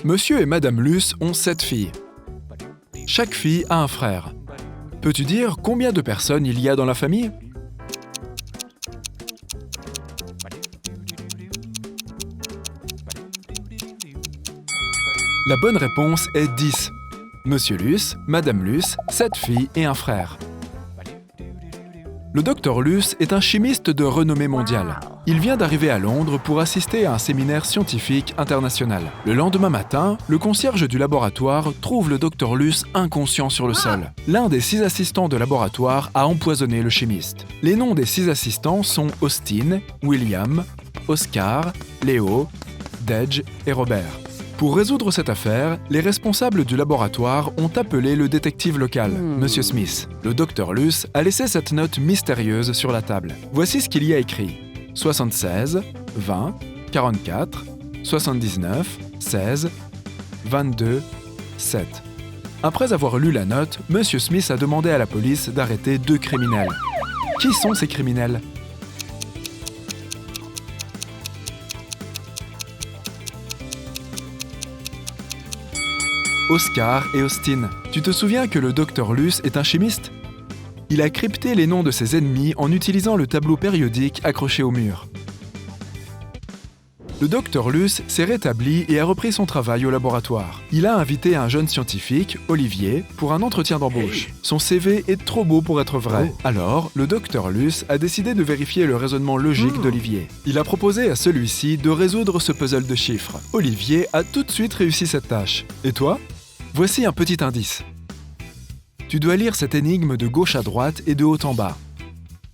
Monsieur et Madame Luce ont 7 filles. Chaque fille a un frère. Peux-tu dire combien de personnes il y a dans la famille? La bonne réponse est 10. Monsieur Luce, Madame Luce, 7 filles et un frère. Le docteur Luce est un chimiste de renommée mondiale. Il vient d'arriver à Londres pour assister à un séminaire scientifique international. Le lendemain matin, le concierge du laboratoire trouve le docteur Luce inconscient sur le sol. L'un des 6 assistants de laboratoire a empoisonné le chimiste. Les noms des 6 assistants sont Austin, William, Oscar, Léo, Dedge et Robert. Pour résoudre cette affaire, les responsables du laboratoire ont appelé le détective local, Monsieur Smith. Le docteur Luce a laissé cette note mystérieuse sur la table. Voici ce qu'il y a écrit. 76, 20, 44, 79, 16, 22, 7. Après avoir lu la note, Monsieur Smith a demandé à la police d'arrêter 2 criminels. Qui sont ces criminels ? Oscar et Austin. Tu te souviens que le docteur Luce est un chimiste ? Il a crypté les noms de ses ennemis en utilisant le tableau périodique accroché au mur. Le docteur Luce s'est rétabli et a repris son travail au laboratoire. Il a invité un jeune scientifique, Olivier, pour un entretien d'embauche. Son CV est trop beau pour être vrai. Alors, le docteur Luce a décidé de vérifier le raisonnement logique d'Olivier. Il a proposé à celui-ci de résoudre ce puzzle de chiffres. Olivier a tout de suite réussi cette tâche. Et toi ? Voici un petit indice. Tu dois lire cette énigme de gauche à droite et de haut en bas.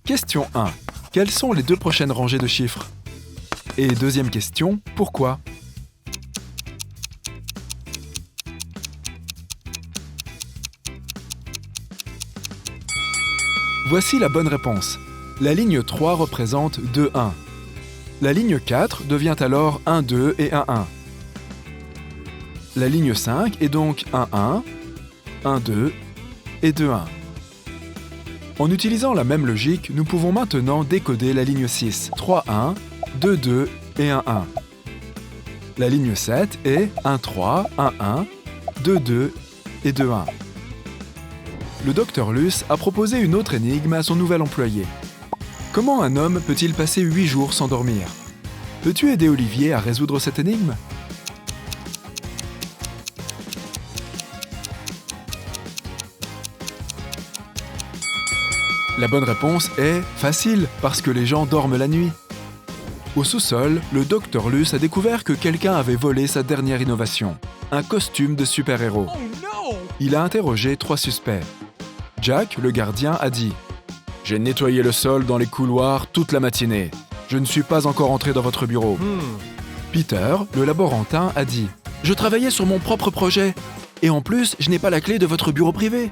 Question 1. Quelles sont les 2 prochaines rangées de chiffres ? Et deuxième question, pourquoi ? Voici la bonne réponse. La ligne 3 représente 2, 1. La ligne 4 devient alors 1, 2 et 1, 1. La ligne 5 est donc 1, 1, 1, 2 et 2, 1. En utilisant la même logique, nous pouvons maintenant décoder la ligne 6, 3, 1, 2, 2 et 1, 1. La ligne 7 est 1, 3, 1, 1, 2, 2 et 2, 1. Le docteur Luce a proposé une autre énigme à son nouvel employé. Comment un homme peut-il passer 8 jours sans dormir ? Peux-tu aider Olivier à résoudre cette énigme ? La bonne réponse est facile, parce que les gens dorment la nuit. Au sous-sol, le docteur Luce a découvert que quelqu'un avait volé sa dernière innovation, un costume de super-héros. Il a interrogé 3 suspects. Jack, le gardien, a dit « J'ai nettoyé le sol dans les couloirs toute la matinée. Je ne suis pas encore entré dans votre bureau. » Peter, le laborantin, a dit « Je travaillais sur mon propre projet. Et en plus, je n'ai pas la clé de votre bureau privé. »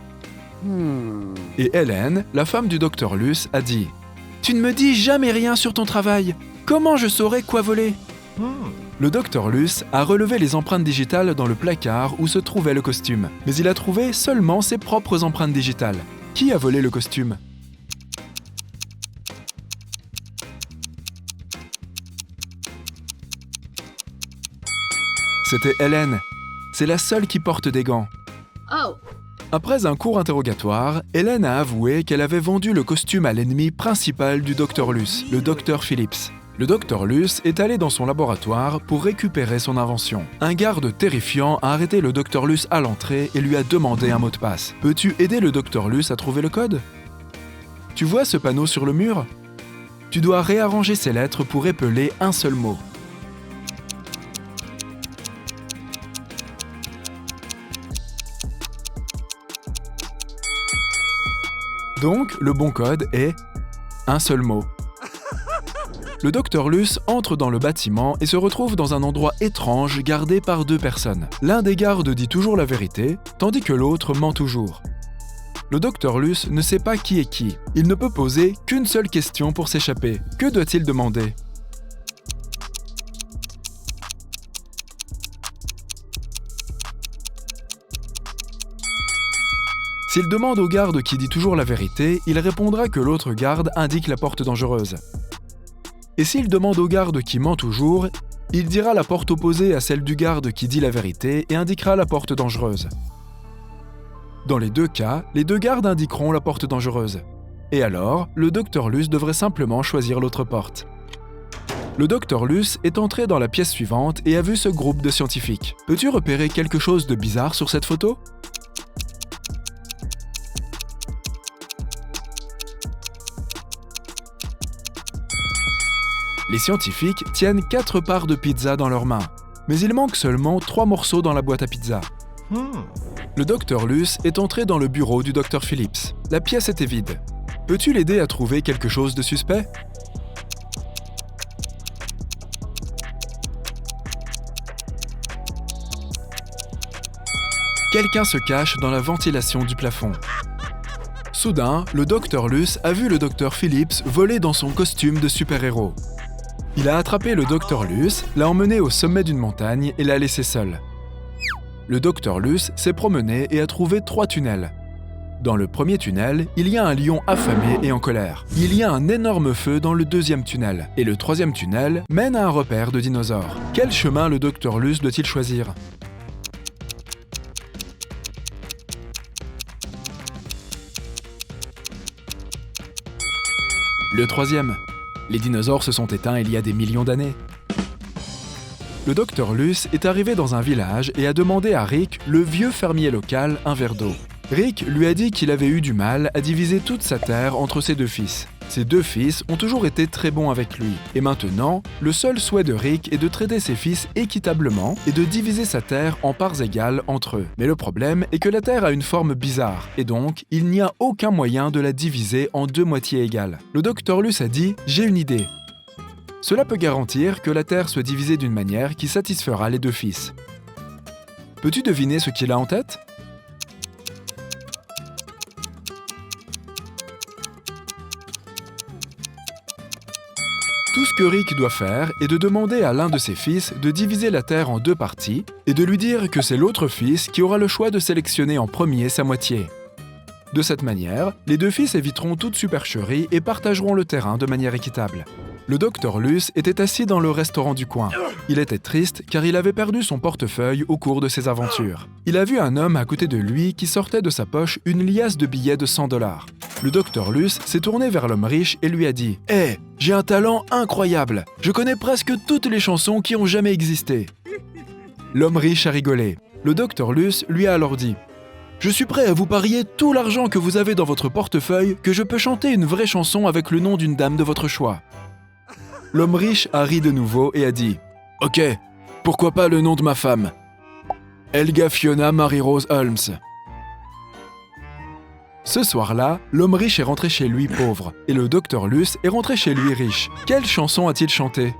Et Hélène, la femme du docteur Luce, a dit « Tu ne me dis jamais rien sur ton travail. Comment je saurais quoi voler ?» Le docteur Luce a relevé les empreintes digitales dans le placard où se trouvait le costume. Mais il a trouvé seulement ses propres empreintes digitales. Qui a volé le costume ? C'était Hélène. C'est la seule qui porte des gants. Après un court interrogatoire, Hélène a avoué qu'elle avait vendu le costume à l'ennemi principal du docteur Luce, le docteur Phillips. Le docteur Luce est allé dans son laboratoire pour récupérer son invention. Un garde terrifiant a arrêté le docteur Luce à l'entrée et lui a demandé un mot de passe. Peux-tu aider le docteur Luce à trouver le code ? Tu vois ce panneau sur le mur ? Tu dois réarranger ces lettres pour épeler un seul mot. Donc, le bon code est un seul mot. Le docteur Luce entre dans le bâtiment et se retrouve dans un endroit étrange gardé par 2 personnes. L'un des gardes dit toujours la vérité, tandis que l'autre ment toujours. Le docteur Luce ne sait pas qui est qui. Il ne peut poser qu'une seule question pour s'échapper. Que doit-il demander ? S'il demande au garde qui dit toujours la vérité, il répondra que l'autre garde indique la porte dangereuse. Et s'il demande au garde qui ment toujours, Il dira la porte opposée à celle du garde qui dit la vérité et indiquera la porte dangereuse. Dans les deux cas, les deux gardes indiqueront la porte dangereuse. Et alors, le Dr Luce devrait simplement choisir l'autre porte. Le Dr Luce est entré dans la pièce suivante et a vu ce groupe de scientifiques. Peux-tu repérer quelque chose de bizarre sur cette photo? Les scientifiques tiennent 4 parts de pizza dans leurs mains, mais il manque seulement 3 morceaux dans la boîte à pizza. Le Dr Luce est entré dans le bureau du Dr Phillips. La pièce était vide. Peux-tu l'aider à trouver quelque chose de suspect? Quelqu'un se cache dans la ventilation du plafond. Soudain, le Dr Luce a vu le Dr Phillips voler dans son costume de super-héros. Il a attrapé le Dr Luce, l'a emmené au sommet d'une montagne et l'a laissé seul. Le Dr Luce s'est promené et a trouvé 3 tunnels. Dans le premier tunnel, il y a un lion affamé et en colère. Il y a un énorme feu dans le deuxième tunnel. Et le troisième tunnel mène à un repère de dinosaures. Quel chemin le Dr Luce doit-il choisir? Le troisième. Les dinosaures se sont éteints il y a des millions d'années. Le Dr Luce est arrivé dans un village et a demandé à Rick, le vieux fermier local, un verre d'eau. Rick lui a dit qu'il avait eu du mal à diviser toute sa terre entre ses 2 fils. Ses 2 fils ont toujours été très bons avec lui. Et maintenant, le seul souhait de Rick est de traiter ses fils équitablement et de diviser sa terre en parts égales entre eux. Mais le problème est que la terre a une forme bizarre, et donc il n'y a aucun moyen de la diviser en 2 moitiés égales. Le Dr Luce a dit « J'ai une idée ». Cela peut garantir que la terre soit divisée d'une manière qui satisfera les 2 fils. Peux-tu deviner ce qu'il a en tête? Tout ce que Rick doit faire est de demander à l'un de ses fils de diviser la terre en 2 parties et de lui dire que c'est l'autre fils qui aura le choix de sélectionner en premier sa moitié. De cette manière, les 2 fils éviteront toute supercherie et partageront le terrain de manière équitable. Le Dr Luce était assis dans le restaurant du coin. Il était triste car il avait perdu son portefeuille au cours de ses aventures. Il a vu un homme à côté de lui qui sortait de sa poche une liasse de billets de 100 $. Le Dr Luce s'est tourné vers l'homme riche et lui a dit « Hé, j'ai un talent incroyable. Je connais presque toutes les chansons qui ont jamais existé. » L'homme riche a rigolé. Le Dr Luce lui a alors dit « Je suis prêt à vous parier tout l'argent que vous avez dans votre portefeuille que je peux chanter une vraie chanson avec le nom d'une dame de votre choix. » L'homme riche a ri de nouveau et a dit « Ok, pourquoi pas le nom de ma femme? Helga Fiona Mary Rose Holmes. » Ce soir-là, l'homme riche est rentré chez lui pauvre, et le Dr Luce est rentré chez lui riche. Quelle chanson a-t-il chanté?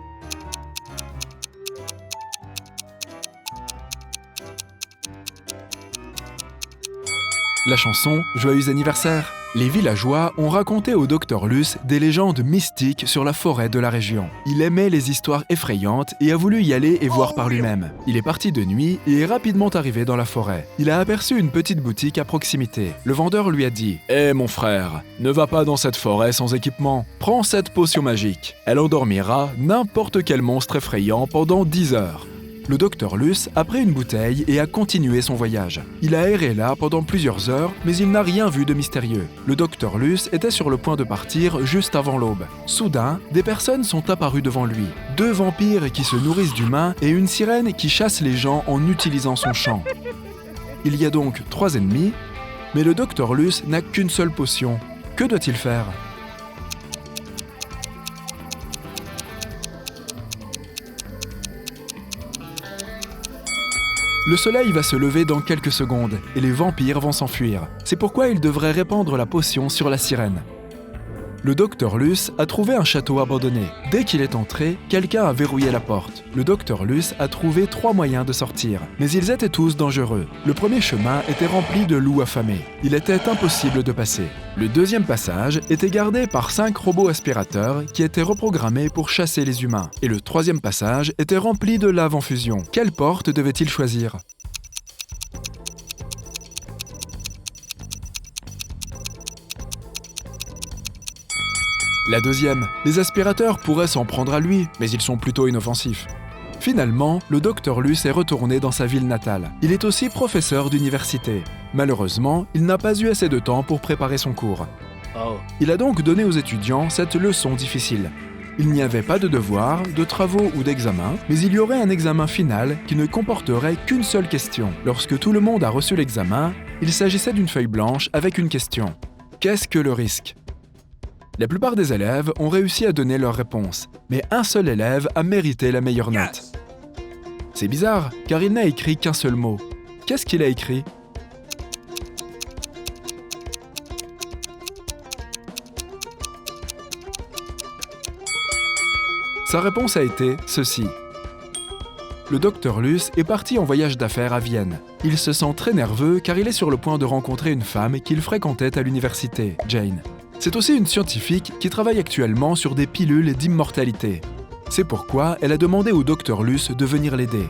La chanson « Joyeux anniversaire ». Les villageois ont raconté au Dr Luce des légendes mystiques sur la forêt de la région. Il aimait les histoires effrayantes et a voulu y aller et voir par lui-même. Il est parti de nuit et est rapidement arrivé dans la forêt. Il a aperçu une petite boutique à proximité. Le vendeur lui a dit « Hé mon frère, ne va pas dans cette forêt sans équipement. Prends cette potion magique. Elle endormira n'importe quel monstre effrayant pendant 10 heures. » Le Dr Luce a pris une bouteille et a continué son voyage. Il a erré là pendant plusieurs heures, mais il n'a rien vu de mystérieux. Le Dr Luce était sur le point de partir juste avant l'aube. Soudain, des personnes sont apparues devant lui. 2 vampires qui se nourrissent d'humains et une sirène qui chasse les gens en utilisant son chant. Il y a donc 3 ennemis, mais le Dr Luce n'a qu'une seule potion. Que doit-il faire ? Le soleil va se lever dans quelques secondes et les vampires vont s'enfuir. C'est pourquoi il devrait répandre la potion sur la sirène. Le Dr Luce a trouvé un château abandonné. Dès qu'il est entré, quelqu'un a verrouillé la porte. Le Dr Luce a trouvé 3 moyens de sortir, mais ils étaient tous dangereux. Le premier chemin était rempli de loups affamés. Il était impossible de passer. Le deuxième passage était gardé par 5 robots aspirateurs qui étaient reprogrammés pour chasser les humains. Et le troisième passage était rempli de lave en fusion. Quelle porte devait-il choisir ? La deuxième. Les aspirateurs pourraient s'en prendre à lui, mais ils sont plutôt inoffensifs. Finalement, le Dr Luce est retourné dans sa ville natale. Il est aussi professeur d'université. Malheureusement, il n'a pas eu assez de temps pour préparer son cours. Il a donc donné aux étudiants cette leçon difficile. Il n'y avait pas de devoirs, de travaux ou d'examens, mais il y aurait un examen final qui ne comporterait qu'une seule question. Lorsque tout le monde a reçu l'examen, il s'agissait d'une feuille blanche avec une question. Qu'est-ce que le risque ? La plupart des élèves ont réussi à donner leur réponse, mais un seul élève a mérité la meilleure note. C'est bizarre, car il n'a écrit qu'un seul mot. Qu'est-ce qu'il a écrit ? Sa réponse a été ceci. Le Dr Luce est parti en voyage d'affaires à Vienne. Il se sent très nerveux car il est sur le point de rencontrer une femme qu'il fréquentait à l'université, Jane. C'est aussi une scientifique qui travaille actuellement sur des pilules d'immortalité. C'est pourquoi elle a demandé au Dr Luce de venir l'aider.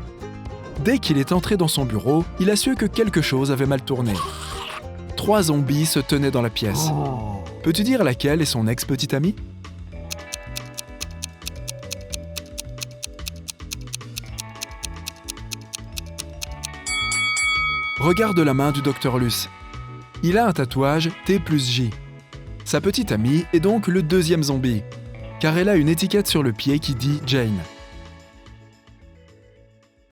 Dès qu'il est entré dans son bureau, il a su que quelque chose avait mal tourné. 3 zombies se tenaient dans la pièce. Peux-tu dire laquelle est son ex-petite amie ? Regarde la main du Dr Luce. Il a un tatouage T+J. Sa petite amie est donc le 2e zombie, car elle a une étiquette sur le pied qui dit Jane.